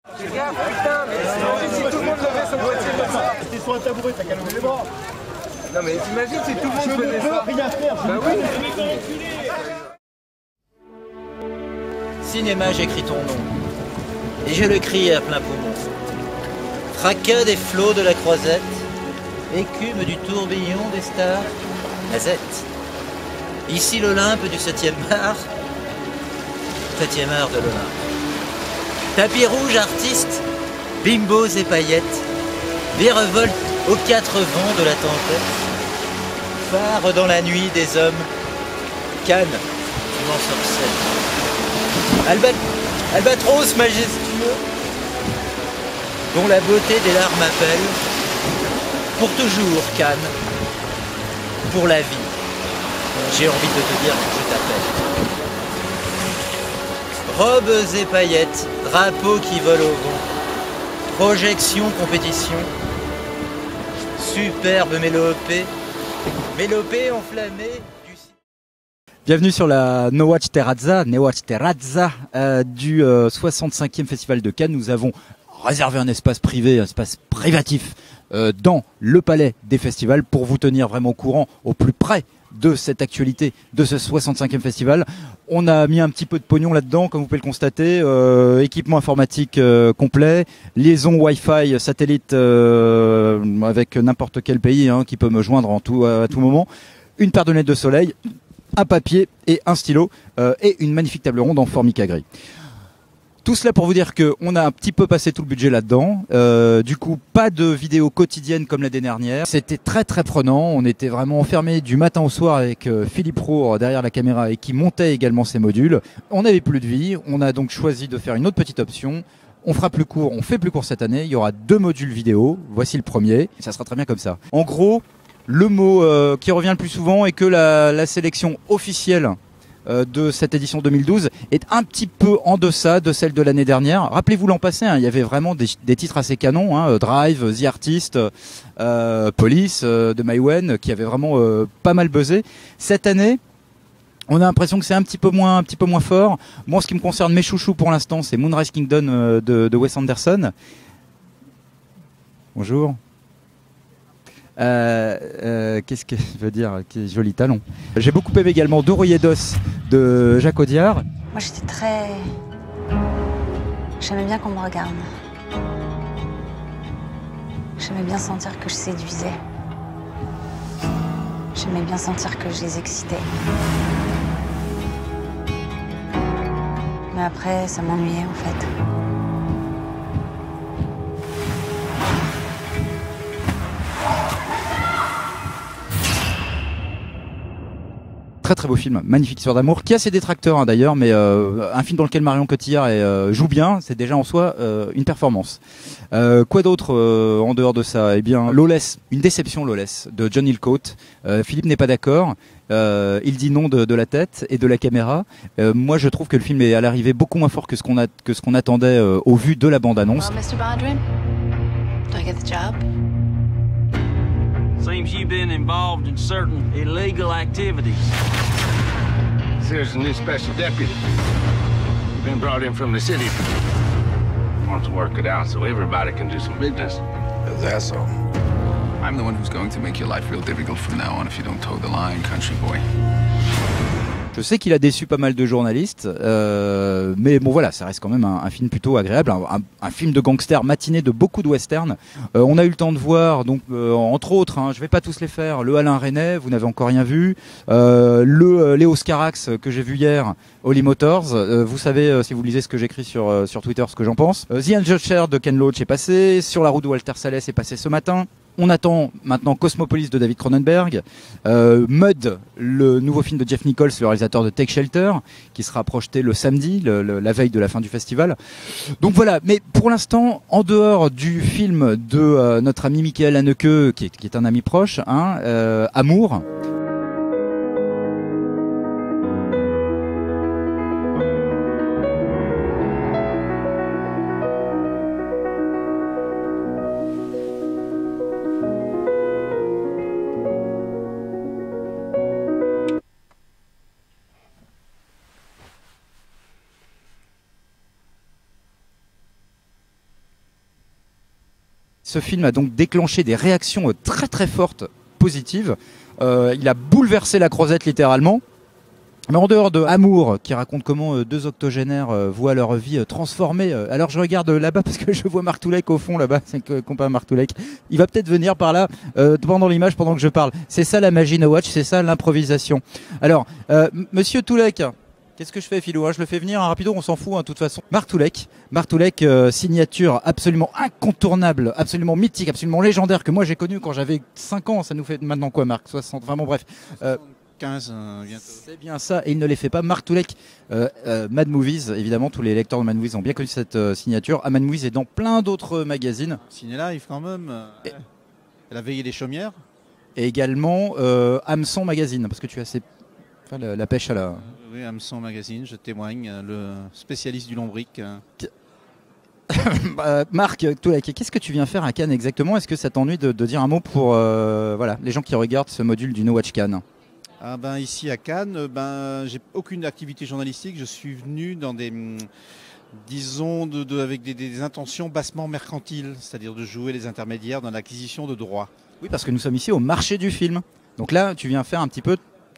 Regarde, putain, mais t'imagines si tout le monde levait son boîtier comme ça. T'es sur un tabouret, t'as qu'à lever les bras. Non mais t'imagines si tout le monde faisait ça. Rien faire. Bah oui. Cinéma, j'écris ton nom. Et je le crie à plein poumon. Fracas des flots de la croisette, écume du tourbillon des stars, Azette. Ici l'Olympe du 7e art, 7e art de l'Olympe. Tapis rouge artiste, bimbos et paillettes, virevolte aux quatre vents de la tempête, phare dans la nuit des hommes, Cannes, tu m'en sorcelles. Albatros majestueux, dont la beauté des larmes appelle, pour toujours Cannes, pour la vie, j'ai envie de te dire que je t'appelle. Robes et paillettes, drapeaux qui volent au vent, projection, compétition, superbe mélopée, mélopée enflammée. Bienvenue sur la Nowatch Terrazza du 65e Festival de Cannes. Nous avons réservé un espace privé, un espace privatif dans le palais des festivals pour vous tenir vraiment au courant, au plus près de cette actualité de ce 65e festival. On a mis un petit peu de pognon là-dedans, comme vous pouvez le constater, équipement informatique complet, liaison Wi-Fi satellite avec n'importe quel pays qui peut me joindre à tout moment, une paire de lunettes de soleil, un papier et un stylo et une magnifique table ronde en formica gris. Tout cela pour vous dire qu'on a un petit peu passé tout le budget là-dedans. Du coup, pas de vidéo quotidienne comme l'année dernière. C'était très très prenant. On était vraiment enfermés du matin au soir avec Philippe Roure derrière la caméra et qui montait également ses modules. On n'avait plus de vie. On a donc choisi de faire une autre petite option. On fera plus court, on fait plus court cette année. Il y aura 2 modules vidéo. Voici le premier. Ça sera très bien comme ça. En gros, le mot qui revient le plus souvent est que la sélection officielle de cette édition 2012 est un petit peu en deçà de celle de l'année dernière. Rappelez-vous l'an passé, il y avait vraiment des titres assez canons, Drive, The Artist, Police de Maïwen, qui avait vraiment pas mal buzzé. Cette année, on a l'impression que c'est un petit peu moins fort. Moi, en ce qui me concerne, mes chouchous pour l'instant, c'est Moonrise Kingdom de Wes Anderson. Bonjour. Qu'est-ce que je veux dire? Quel joli talon. J'ai beaucoup aimé également Doroyer d'os de Jacques Audiard. Moi j'étais j'aimais bien qu'on me regarde. J'aimais bien sentir que je séduisais. J'aimais bien sentir que je les excitais. Mais après, ça m'ennuyait en fait. Très très beau film, magnifique histoire d'amour, qui a ses détracteurs d'ailleurs, mais un film dans lequel Marion Cotillard joue bien, c'est déjà en soi une performance. Quoi d'autre en dehors de ça? Eh bien, Lawless, une déception Lawless, de John Hillcoat. Philippe n'est pas d'accord, il dit non de la tête et de la caméra. Moi je trouve que le film est à l'arrivée beaucoup moins fort que ce qu'on attendait au vu de la bande-annonce. Well, Mr. Baldwin, do I get the job? Seems you've been involved in certain illegal activities. There's a new special deputy. You've been brought in from the city. Want to work it out so everybody can do some business. That's all. I'm the one who's going to make your life real difficult from now on if you don't toe the line, country boy. Je sais qu'il a déçu pas mal de journalistes, mais bon voilà, ça reste quand même un film plutôt agréable, un film de gangster matiné de beaucoup de westerns. On a eu le temps de voir, donc entre autres, je vais pas tous les faire, le Alain Resnais, vous n'avez encore rien vu, le Léo Scarax que j'ai vu hier, Holly Motors, vous savez si vous lisez ce que j'écris sur Twitter, ce que j'en pense. The Angel Share de Ken Loach est passé, Sur la route de Walter Salles est passé ce matin. On attend maintenant Cosmopolis de David Cronenberg, Mud, le nouveau film de Jeff Nichols, le réalisateur de Take Shelter, qui sera projeté le samedi, la veille de la fin du festival. Donc voilà, mais pour l'instant, en dehors du film de notre ami Michael Haneke, qui est un ami proche, Amour. Ce film a donc déclenché des réactions très très fortes, positives. Il a bouleversé la Croisette littéralement. Mais en dehors de Amour, qui raconte comment deux octogénaires voient leur vie transformée. Alors je regarde là-bas parce que je vois Marc Toulek au fond là-bas, c'est que compas Marc Toulek. Il va peut-être venir par là pendant l'image, pendant que je parle. C'est ça la magie No Watch, c'est ça l'improvisation. Alors, Monsieur Toulek, qu'est-ce que je fais, Philou, hein? Je le fais venir rapido, on s'en fout, hein, de toute façon. Marc Toulek, signature absolument incontournable, absolument mythique, absolument légendaire, que moi j'ai connu quand j'avais 5 ans. Ça nous fait maintenant quoi, Marc? 60, vraiment bref. 15 bientôt. C'est bien ça, et il ne les fait pas. Marc Toulek, Mad Movies, évidemment, tous les lecteurs de Mad Movies ont bien connu cette signature. Mad Movies est dans plein d'autres magazines. Ciné Live quand même. Elle a veillé les chaumières. Et également Hameçon Magazine, parce que tu as la pêche à la... Oui, Hameçon Magazine, je témoigne, le spécialiste du lombric. Marc Toulek, qu'est-ce que tu viens faire à Cannes exactement? Est-ce que ça t'ennuie de dire un mot pour les gens qui regardent ce module du No Watch Cannes? Ici à Cannes, j'ai aucune activité journalistique. Je suis venu dans des, disons, avec des intentions bassement mercantiles, c'est-à-dire de jouer les intermédiaires dans l'acquisition de droits. Oui, parce que nous sommes ici au marché du film. Donc là, tu viens faire un petit peu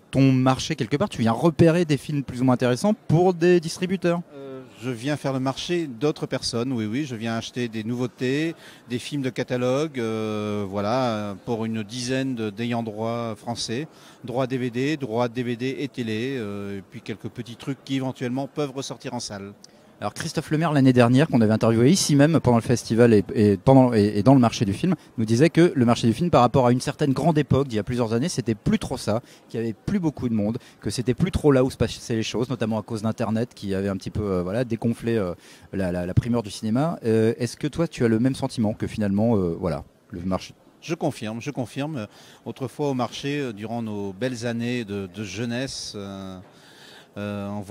ton marché quelque part. Tu viens repérer des films plus ou moins intéressants pour des distributeurs. Je viens faire le marché d'autres personnes, oui, je viens acheter des nouveautés, des films de catalogue, pour une dizaine d'ayants droit français, droit DVD et télé, et puis quelques petits trucs qui éventuellement peuvent ressortir en salle. Alors Christophe Lemaire, l'année dernière, qu'on avait interviewé ici même pendant le festival et dans le marché du film, nous disait que le marché du film, par rapport à une certaine grande époque d'il y a plusieurs années, c'était plus trop ça, qu'il y avait plus beaucoup de monde, que c'était plus trop là où se passaient les choses, notamment à cause d'Internet qui avait un petit peu dégonflé la primeur du cinéma. Est-ce que toi, tu as le même sentiment que finalement, le marché? Je confirme. Autrefois au marché, durant nos belles années de jeunesse, on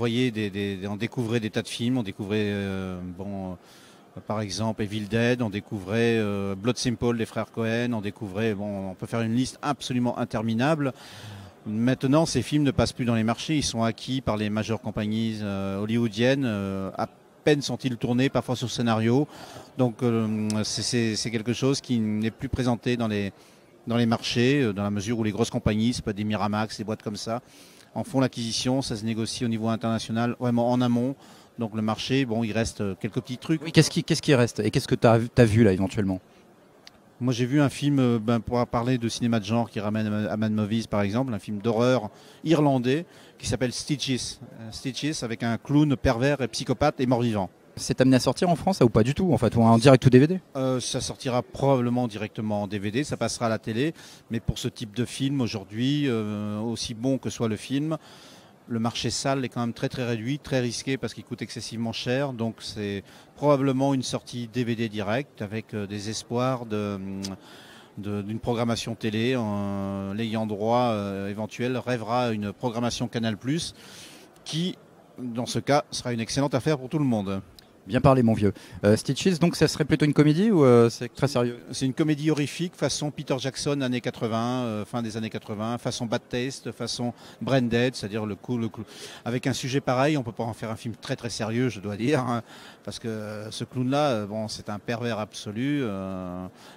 découvrait des tas de films, on découvrait par exemple Evil Dead, on découvrait Blood Simple des frères Cohen, on découvrait, on peut faire une liste absolument interminable. Maintenant, ces films ne passent plus dans les marchés, ils sont acquis par les majeures compagnies hollywoodiennes, à peine sont-ils tournés, parfois sur scénario. Donc c'est quelque chose qui n'est plus présenté dans les marchés, dans la mesure où les grosses compagnies, c'est pas des Miramax, des boîtes comme ça, en font l'acquisition, ça se négocie au niveau international, vraiment en amont. Donc le marché, il reste quelques petits trucs. Oui, qu'est-ce qui reste? Et qu'est-ce que tu as vu là éventuellement? Moi j'ai vu un film, pour parler de cinéma de genre qui ramène à Mad Movies par exemple, un film d'horreur irlandais qui s'appelle Stitches. Stitches avec un clown pervers et psychopathe et mort-vivant. C'est amené à sortir en France, ou pas du tout en fait, ou en direct ou DVD? Ça sortira probablement directement en DVD, ça passera à la télé, mais pour ce type de film aujourd'hui, aussi bon que soit le film, le marché salle est quand même très très réduit, très risqué parce qu'il coûte excessivement cher, donc c'est probablement une sortie DVD direct avec des espoirs d'une programmation télé. L'ayant droit éventuel rêvera une programmation Canal+, qui dans ce cas sera une excellente affaire pour tout le monde. Bien parlé, mon vieux. Stitches, donc ça serait plutôt une comédie ou c'est très sérieux? C'est une comédie horrifique, façon Peter Jackson, années 80, fin des années 80, façon Bad Taste, façon Brain Dead, c'est-à-dire le coup. Avec un sujet pareil, on peut pas en faire un film très très sérieux, je dois dire, hein, parce que ce clown-là, c'est un pervers absolu,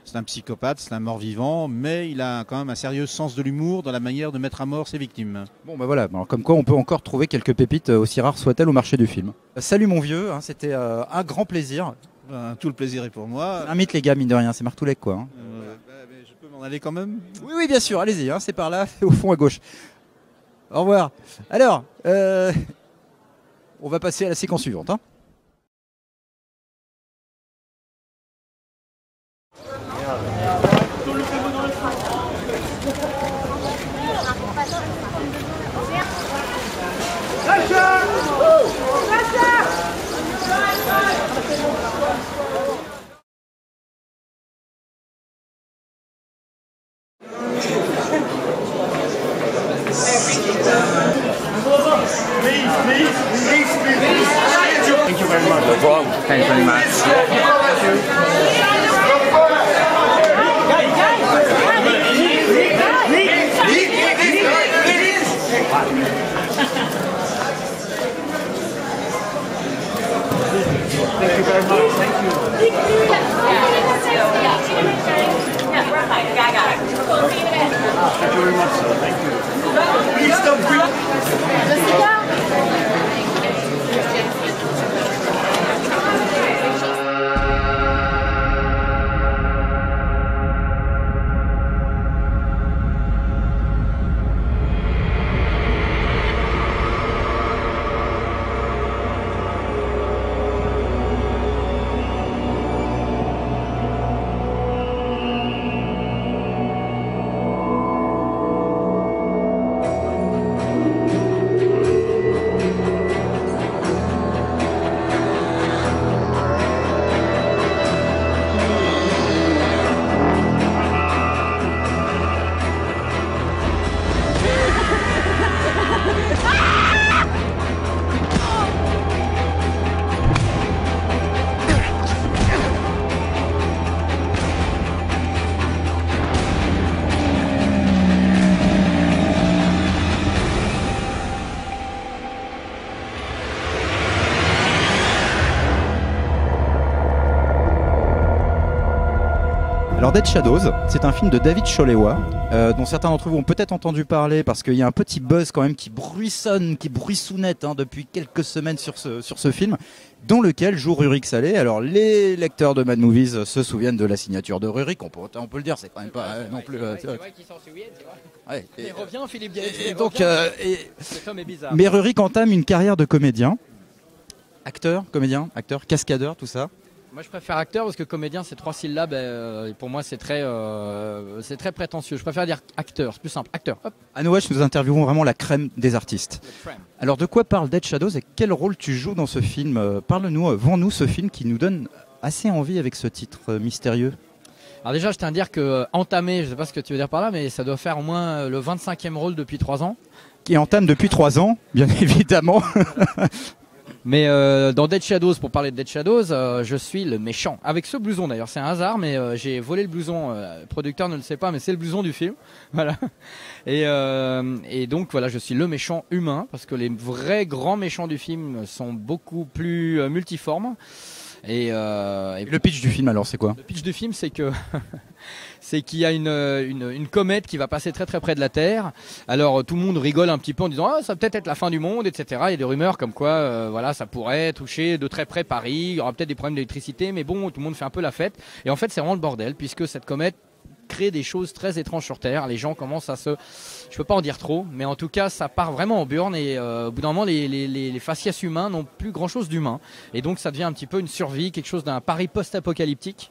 c'est un psychopathe, c'est un mort-vivant, mais il a quand même un sérieux sens de l'humour dans la manière de mettre à mort ses victimes. Bon, voilà, alors, comme quoi on peut encore trouver quelques pépites, aussi rares soient-elles, au marché du film. Salut mon vieux, hein, c'était un grand plaisir. Tout le plaisir est pour moi. Un mythe les gars, mine de rien, c'est Marc Toulek quoi. Hein. Mais je peux m'en aller quand même? Oui bien sûr, allez-y, hein, c'est par là, au fond à gauche. Au revoir. Alors, on va passer à la séquence suivante. Hein. Thank you very much. No problem. Thank you very much. Thank you very much. Thank you. Alors Dead Shadows, c'est un film de David Cholewa, dont certains d'entre vous ont peut-être entendu parler parce qu'il y a un petit buzz quand même qui bruissonne, qui bruissonnette depuis quelques semaines sur ce film, dans lequel joue Rurik Saleh. Alors les lecteurs de Mad Movies se souviennent de la signature de Rurik, on peut le dire, c'est quand même pas non plus... c'est vrai qu'ils s'en souviennent, c'est vrai. Ouais, il revient, Philippe Gallet. Cet homme est bizarre. Mais Rurik entame une carrière de comédien, acteur, cascadeur, tout ça. Moi je préfère acteur parce que comédien c'est 3 syllabes et pour moi c'est très prétentieux. Je préfère dire acteur, c'est plus simple. Acteur. Hop. À No Watch, nous interviewons vraiment la crème des artistes. Alors de quoi parle Dead Shadows et quel rôle tu joues dans ce film? Parle-nous, vends-nous ce film qui nous donne assez envie avec ce titre mystérieux. Alors déjà je tiens à dire que entamer, je sais pas ce que tu veux dire par là, mais ça doit faire au moins le 25e rôle depuis 3 ans. Qui entame depuis 3 ans, bien évidemment. Mais dans Dead Shadows, pour parler de Dead Shadows, je suis le méchant. Avec ce blouson d'ailleurs, c'est un hasard, mais j'ai volé le blouson. Le producteur ne le sait pas, mais c'est le blouson du film. Voilà. Et donc voilà, je suis le méchant humain, parce que les vrais grands méchants du film sont beaucoup plus multiformes. Et le pitch du film alors, c'est quoi? Le pitch du film, c'est que c'est qu'il y a une comète qui va passer très très près de la Terre. Alors tout le monde rigole un petit peu en disant ça va peut-être être la fin du monde, etc. Il y a des rumeurs comme quoi voilà, ça pourrait toucher de très près Paris, il y aura peut-être des problèmes d'électricité, mais bon, tout le monde fait un peu la fête. Et en fait c'est vraiment le bordel, puisque cette comète crée des choses très étranges sur Terre. Les gens commencent à je peux pas en dire trop, mais en tout cas ça part vraiment en burne et au bout d'un moment les faciès humains n'ont plus grand chose d'humain. Et donc ça devient un petit peu une survie, quelque chose d'un Paris post-apocalyptique.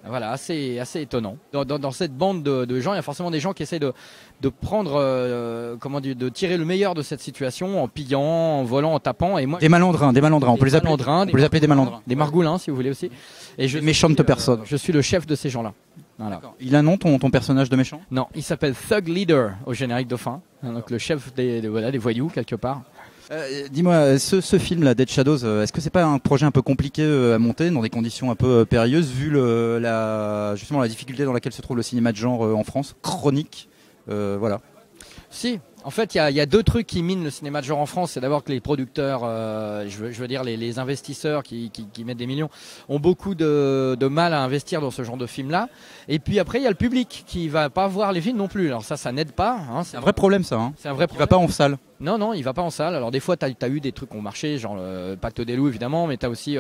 Voilà, assez étonnant. Dans cette bande de gens, il y a forcément des gens qui essaient de prendre, de tirer le meilleur de cette situation en pillant, en volant, en tapant. Et moi, des malandrins, on peut les appeler des malandrins. Des margoulins, si vous voulez aussi. Et méchantes personnes. Je suis le chef de ces gens-là. Voilà. Il a un nom, ton personnage de méchant? Non, il s'appelle Thug Leader au générique de fin. Donc le chef des voyous quelque part. Dis-moi, ce film-là, Dead Shadows, est-ce que c'est pas un projet un peu compliqué à monter dans des conditions un peu périlleuses vu justement la difficulté dans laquelle se trouve le cinéma de genre en France, chronique, voilà. Si. En fait, il y a 2 trucs qui minent le cinéma de genre en France. C'est d'abord que les producteurs, je veux dire les investisseurs qui mettent des millions, ont beaucoup de mal à investir dans ce genre de film-là. Et puis après, il y a le public qui va pas voir les films non plus. Alors ça n'aide pas. C'est un vrai problème ça. C'est un vrai problème. Il va pas en salle. Non, il va pas en salle. Alors des fois, t'as eu des trucs qui ont marché, genre le Pacte des loups évidemment, mais t'as aussi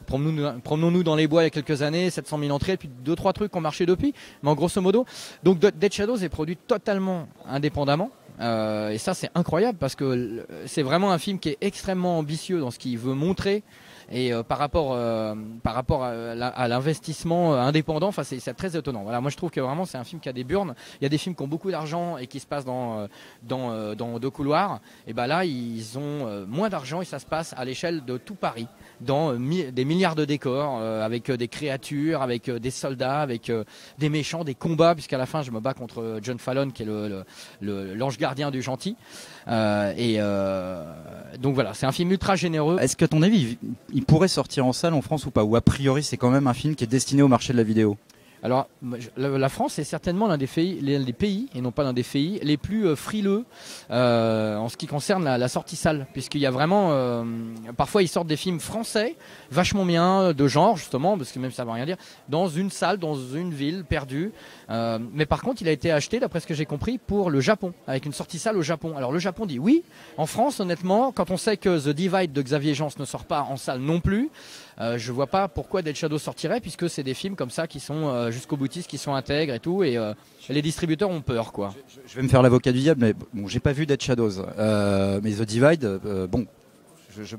Promenons-nous dans les bois il y a quelques années, 700 000 entrées, puis 2-3 trucs qui ont marché depuis. Mais en grosso modo, donc Dead Shadows est produit totalement indépendamment. Et ça c'est incroyable parce que c'est vraiment un film qui est extrêmement ambitieux dans ce qu'il veut montrer et par rapport à l'investissement indépendant, enfin c'est très étonnant. Voilà, moi je trouve que vraiment c'est un film qui a des burnes. Il y a des films qui ont beaucoup d'argent et qui se passent dans 2 couloirs. Et ben là ils ont moins d'argent et ça se passe à l'échelle de tout Paris, dans des milliards de décors, avec des créatures, avec des soldats, avec des méchants, des combats, puisqu'à la fin je me bats contre John Fallon qui est l'ange gardien du gentil. Donc voilà, c'est un film ultra généreux. Est-ce qu'à ton avis, il pourrait sortir en salle en France ou pas? Ou a priori c'est quand même un film qui est destiné au marché de la vidéo? Alors, la France est certainement l'un des pays, et non pas l'un des pays, les plus frileux en ce qui concerne la sortie salle. Puisqu'il y a vraiment... parfois, ils sortent des films français, vachement bien, de genre, justement, parce que même ça ne veut rien dire, dans une salle, dans une ville perdue. Mais par contre, il a été acheté, d'après ce que j'ai compris, pour le Japon, avec une sortie salle au Japon. Alors, le Japon dit oui. En France, honnêtement, quand on sait que The Divide de Xavier Jeance ne sort pas en salle non plus, je vois pas pourquoi Dead Shadows sortirait, puisque c'est des films comme ça qui sont jusqu'au boutiste, qui sont intègres et tout, et les distributeurs ont peur, quoi. Je vais me faire l'avocat du diable, mais bon, j'ai pas vu Dead Shadows, mais The Divide, bon.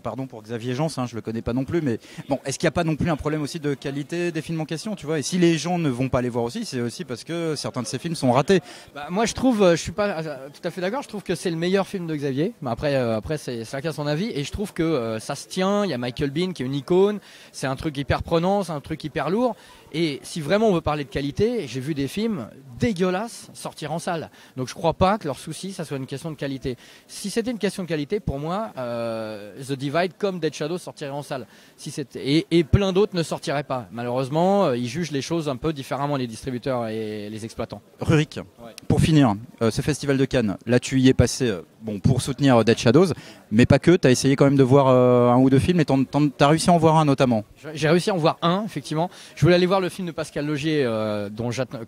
Pardon pour Xavier Jeance, je le connais pas non plus, mais bon, est-ce qu'il n'y a pas non plus un problème aussi de qualité des films en question, tu vois? Et si les gens ne vont pas les voir aussi, c'est aussi parce que certains de ces films sont ratés. Moi, je trouve, je suis pas tout à fait d'accord. Je trouve que c'est le meilleur film de Xavier. Mais après, c'est chacun son avis, et je trouve que ça se tient. Il y a Michael Biehn qui est une icône. C'est un truc hyper prenant, c'est un truc hyper lourd. Et si vraiment on veut parler de qualité, j'ai vu des films dégueulasses sortir en salle. Donc je crois pas que leur souci, ça soit une question de qualité. Si c'était une question de qualité, pour moi, The Divide comme Dead Shadows sortirait en salle. Si c'était et plein d'autres ne sortiraient pas. Malheureusement, ils jugent les choses un peu différemment, les distributeurs et les exploitants. Rurik, pour finir, ce festival de Cannes, là tu y es passé bon, pour soutenir Dead Shadows, mais pas que, tu as essayé quand même de voir un ou deux films et tu as réussi à en voir un notamment. J'ai réussi à en voir un, effectivement. Je voulais aller voir le film de Pascal Logier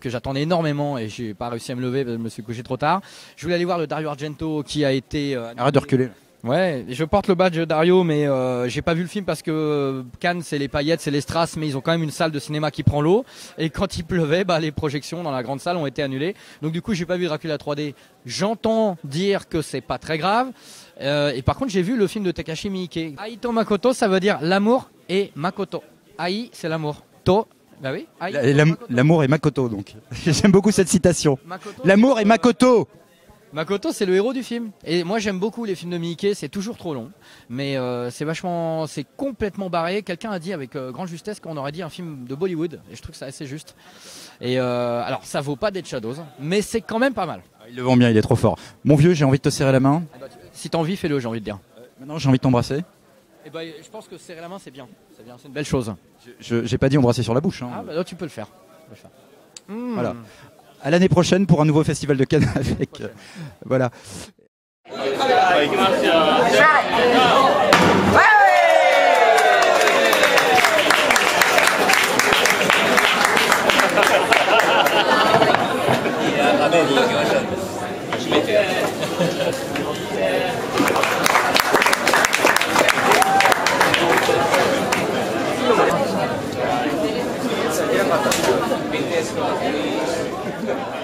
que j'attendais énormément et j'ai pas réussi à me lever parce que je me suis couché trop tard. Je voulais aller voir le Dario Argento qui a été... Arrête de reculer. Ouais, je porte le badge Dario, mais j'ai pas vu le film parce que Cannes c'est les paillettes, c'est les strass, mais ils ont quand même une salle de cinéma qui prend l'eau. Et quand il pleuvait, les projections dans la grande salle ont été annulées. Donc du coup, j'ai pas vu Dracula 3D. J'entends dire que c'est pas très grave. Et par contre, j'ai vu le film de Takashi Miike. Aito Makoto, ça veut dire l'amour et Makoto. Ai, c'est l'amour. To, bah oui. L'amour et Makoto, donc. J'aime beaucoup cette citation. L'amour et Makoto. Makoto, c'est le héros du film. Et moi, j'aime beaucoup les films de Miike. C'est toujours trop long, mais c'est complètement barré. Quelqu'un a dit avec grande justesse qu'on aurait dit un film de Bollywood, et je trouve que c'est assez juste. Et alors, ça vaut pas Dead Shadows, mais c'est quand même pas mal. Il le vend bien, il est trop fort. Mon vieux, j'ai envie de te serrer la main. Si t'as envie, fais-le, j'ai envie de dire. Maintenant, j'ai envie de t'embrasser. Et je pense que serrer la main, c'est bien. C'est une belle chose. J'ai pas dit embrasser sur la bouche. Hein. Ah, là, tu peux le faire. Voilà. À l'année prochaine pour un nouveau festival de Cannes avec voilà. Era